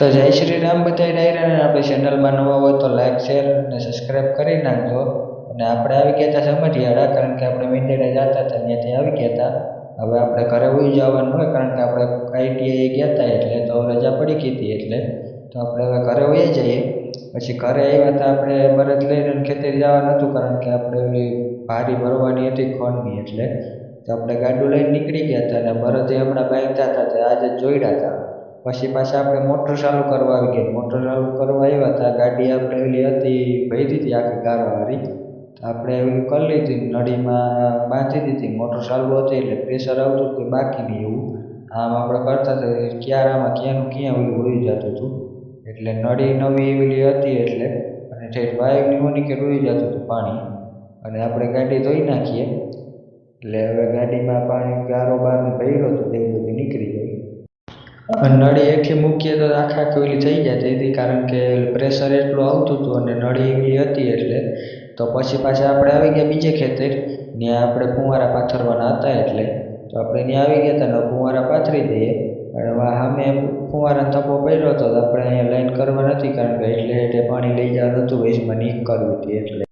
તો જય શ્રી રામ બધાય ડાયરા ને આપણે ચેનલમાં નવા હોય તો લાઈક શેર અને સબસ્ક્રાઈબ કરી નાખજો। અને આપણે આવી ગયા હતા સમઢિયાળા, કારણ કે આપણે મીંડેડા જતા હતા ત્યાંથી આવી ગયા હતા। હવે આપણે ઘરે ઉઈ જવાનું હોય, કારણ કે આપણે આઈટીઆઈ ગયા હતા એટલે તો રજા પડી ગઈ હતી, એટલે તો આપણે હવે ઘરે ઉઈ જઈએ। પછી ઘરે આવ્યા હતા આપણે બળદ લઈને ખેતરે જવાનું હતું, કારણ કે આપણે ઓલી ભારી ભરવાની હતી ખોળની, એટલે તો આપણે ગાડું લઈને નીકળી ગયા હતા। અને બળદ હમણાં બાંધતા હતા તે આજે જ જોડ્યા હતા। પછી પાછા આપણે મોટર ચાલુ કરવા આવી ગયા। મોટર ચાલુ કરવા આવ્યા હતા, ગાડી આપણે ઓલી હતી ભરી હતી આખી ગારાવાળી, તો આપણે ઓલી કરી લીધી, નળીમાં બાંધી દીધી। મોટર ચાલુ હતી એટલે પ્રેશર આવતું કે બાકી નહીં એવું આમ આપણે કરતા હતા, ક્યારામાં ક્યાંનું ક્યાં ઓલું હોઈ જતું હતું, એટલે નળી નવી એવી હતી એટલે અને ઠેઠ વાયુની ઓની કે રોઈ જતું હતું પાણી। અને આપણે ગાડી ધોઈ નાખીએ એટલે હવે ગાડીમાં પાણી ગારો બારો ભર્યો હતો તે બધું નીકળી જાય। નળી એટલી મૂકીએ તો આખા ઓલી થઈ જતી હતી, કારણ કે પ્રેશર એટલું આવતું હતું અને નળી એવી હતી એટલે તો પછી પાછા આપણે આવી ગયા બીજે ખેતર, ત્યાં આપણે ફુવારા પાથરવાના હતા, એટલે તો આપણે ત્યાં આવી ગયા હતા ને ફુવારા પાથરી દઈએ। અને સામે ફુવારાનો થપ્પો પડ્યો હતો તો આપણે અહીંયા લાઈન કરવા નથી, કારણ કે એટલે પાણી લઈ જવાનું હતું વેચમાં નીક કરવી હતી એટલે